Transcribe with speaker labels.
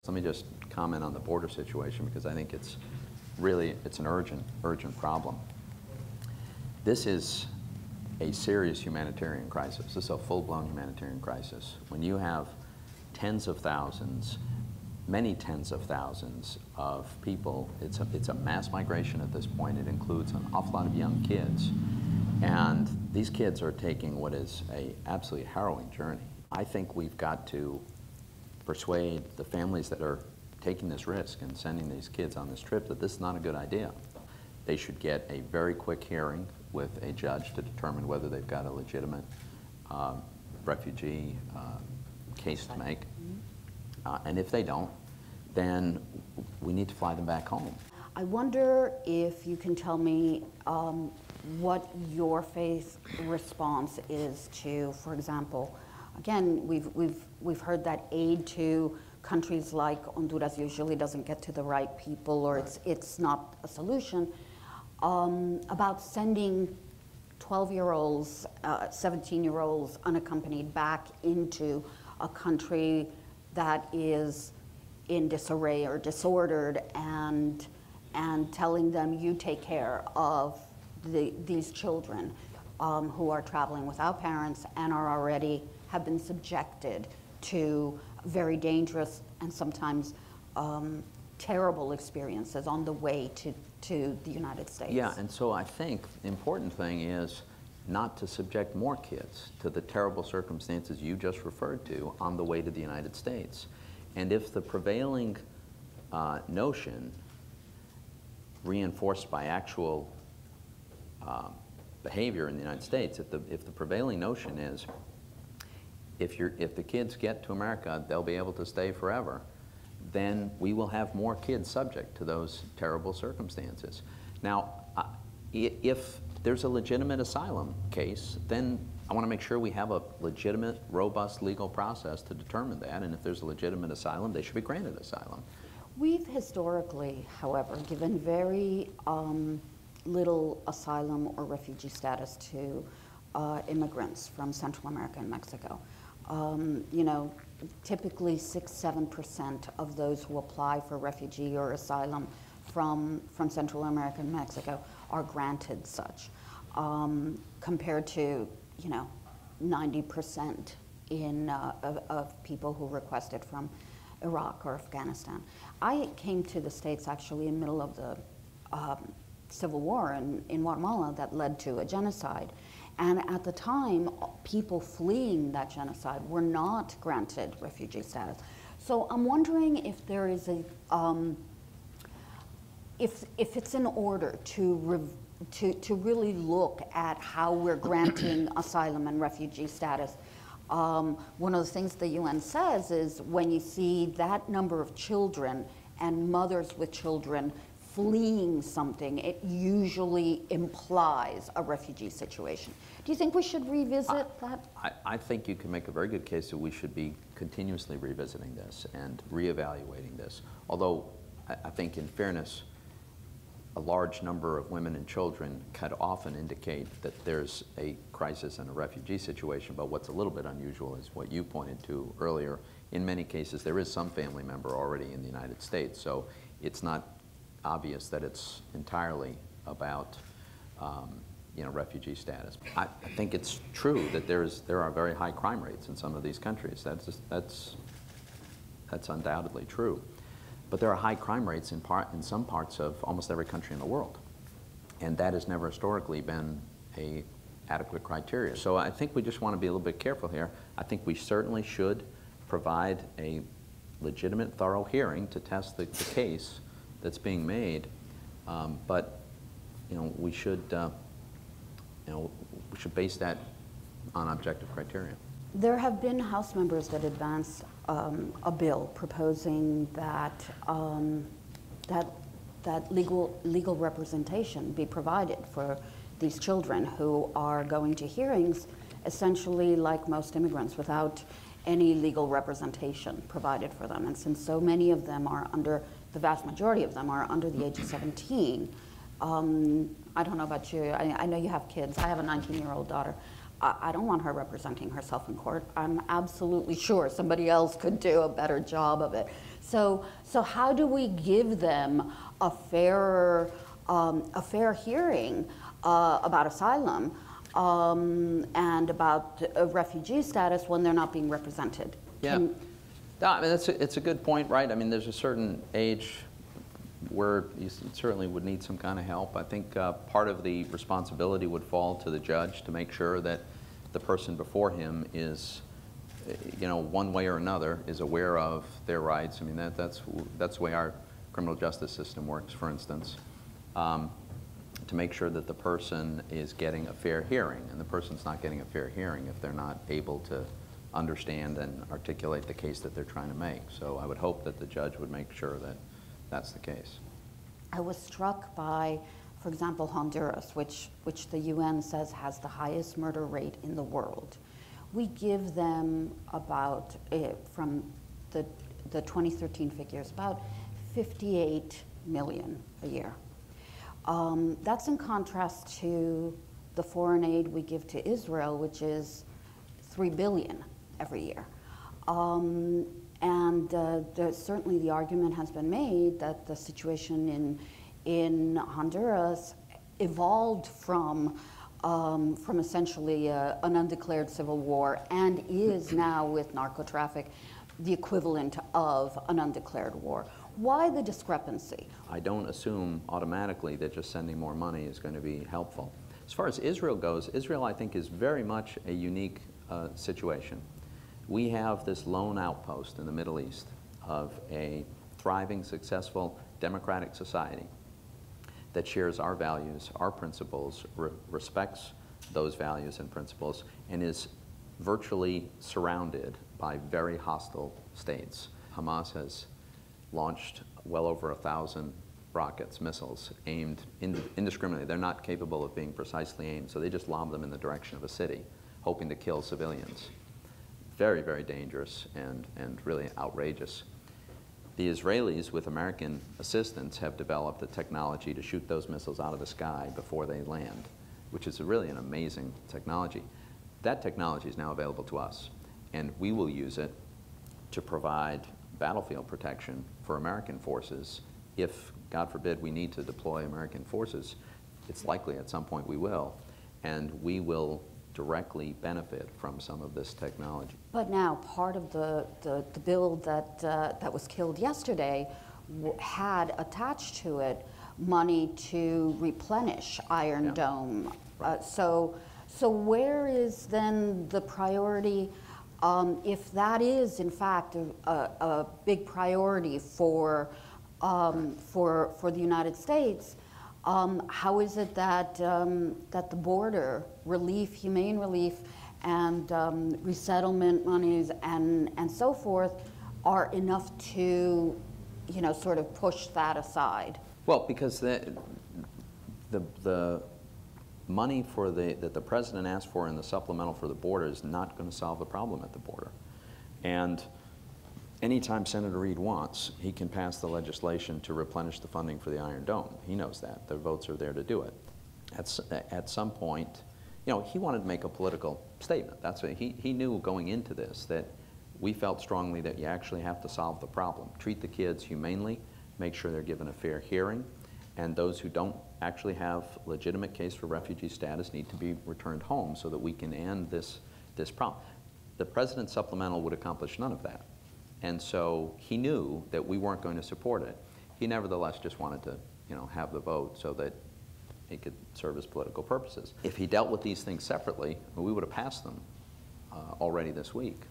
Speaker 1: Let me just comment on the border situation because I think it's an urgent problem. This is a serious humanitarian crisis. This is a full-blown humanitarian crisis. When you have tens of thousands, many tens of thousands of people, it's a mass migration at this point. It includes an awful lot of young kids. And these kids are taking what is an absolutely harrowing journey. I think we've got to persuade the families that are taking this risk and sending these kids on this trip that this is not a good idea. They should get a very quick hearing with a judge to determine whether they've got a legitimate refugee case to make. And if they don't, then we need to fly them back home.
Speaker 2: I wonder if you can tell me what your faith response is to, for example, again, we've heard that aid to countries like Honduras usually doesn't get to the right people, or it's not a solution. About sending 12-year-olds, 17-year-olds unaccompanied back into a country that is in disarray or disordered, and telling them, you take care of these children who are traveling without parents and are already have been subjected to very dangerous and sometimes terrible experiences on the way to the United States.
Speaker 1: Yeah, and so I think the important thing is not to subject more kids to the terrible circumstances you just referred to on the way to the United States. And if the prevailing notion, reinforced by actual behavior in the United States, if the prevailing notion is if the kids get to America, they'll be able to stay forever, then we will have more kids subject to those terrible circumstances. Now, if there's a legitimate asylum case, then I want to make sure we have a legitimate, robust legal process to determine that, and if there's a legitimate asylum, they should be granted asylum.
Speaker 2: We've historically, however, given very little asylum or refugee status to immigrants from Central America and Mexico. You know, typically 6–7% of those who apply for refugee or asylum from Central America and Mexico are granted such, compared to, you know, 90% of people who requested from Iraq or Afghanistan. I came to the States actually in the middle of the civil war in Guatemala that led to a genocide. And at the time, people fleeing that genocide were not granted refugee status. So I'm wondering if there is a, if it's in order to really look at how we're granting asylum and refugee status. One of the things the UN says is when you see that number of children and mothers with children fleeing something, it usually implies a refugee situation. Do you think we should revisit that?
Speaker 1: I think you can make a very good case that we should be continuously revisiting this and reevaluating this. Although I think in fairness, a large number of women and children could often indicate that there's a crisis and a refugee situation, but what's a little bit unusual is what you pointed to earlier. In many cases, there is some family member already in the United States, so it's not obvious that it's entirely about you know, refugee status. I think it's true that there are very high crime rates in some of these countries. That's undoubtedly true. But there are high crime rates in some parts of almost every country in the world, and that has never historically been an adequate criteria. So I think we just want to be a little bit careful here. I think we certainly should provide a legitimate, thorough hearing to test the case that's being made, but you know, we should base that on objective criteria.
Speaker 2: There have been House members that advanced a bill proposing that that legal representation be provided for these children who are going to hearings, essentially like most immigrants, without any legal representation provided for them. And since so many of them are under, the vast majority of them are under the age of 17, I don't know about you, I know you have kids, I have a 19-year-old daughter. I don't want her representing herself in court. I'm absolutely sure somebody else could do a better job of it. So how do we give them a fair hearing about asylum and about refugee status when they're not being represented?
Speaker 1: Yeah, no, I mean, it's a good point, right? I mean, there's a certain age where you certainly would need some kind of help. I think part of the responsibility would fall to the judge to make sure that the person before him is, one way or another, is aware of their rights. I mean, that's the way our criminal justice system works, for instance, to make sure that the person is getting a fair hearing. And the person's not getting a fair hearing if they're not able to understand and articulate the case that they're trying to make. So I would hope that the judge would make sure that that's the case.
Speaker 2: I was struck by, for example, Honduras, which the UN says has the highest murder rate in the world. We give them about, from the 2013 figures, about 58 million a year. That's in contrast to the foreign aid we give to Israel, which is 3 billion every year. Certainly the argument has been made that the situation in Honduras evolved from essentially an undeclared civil war and is now, with narco-traffic, the equivalent of an undeclared war. Why the discrepancy?
Speaker 1: I don't assume automatically that just sending more money is going to be helpful. As far as Israel goes, Israel, I think, is very much a unique situation. We have this lone outpost in the Middle East of a thriving, successful, democratic society that shares our values, our principles, respects those values and principles, and is virtually surrounded by very hostile states. Hamas has launched well over 1,000 rockets, missiles, aimed indiscriminately. They're not capable of being precisely aimed, so they just lob them in the direction of a city, hoping to kill civilians. Very, very dangerous and really outrageous. The Israelis, with American assistance, have developed a technology to shoot those missiles out of the sky before they land, which is really an amazing technology. That technology is now available to us, and we will use it to provide battlefield protection for American forces. If, God forbid, we need to deploy American forces, it's likely at some point we will, and we will directly benefit from some of this technology.
Speaker 2: But now part of the bill that was killed yesterday had attached to it money to replenish Iron Dome.
Speaker 1: Right.
Speaker 2: So where is then the priority, if that is in fact a big priority for the United States? How is it that that the border relief, humane relief, and resettlement monies and so forth are enough to, sort of push that aside?
Speaker 1: Well, because the money that the president asked for in the supplemental for the border is not going to solve the problem at the border. And anytime Senator Reid wants, he can pass the legislation to replenish the funding for the Iron Dome. He knows that. The votes are there to do it. At some point, he wanted to make a political statement. That's what he knew going into this, that we felt strongly that you actually have to solve the problem. Treat the kids humanely, make sure they're given a fair hearing, and those who don't actually have legitimate case for refugee status need to be returned home so that we can end this problem. The president's supplemental would accomplish none of that. And so he knew that we weren't going to support it. He nevertheless just wanted to, have the vote so that it could serve his political purposes. If he dealt with these things separately, we would have passed them already this week.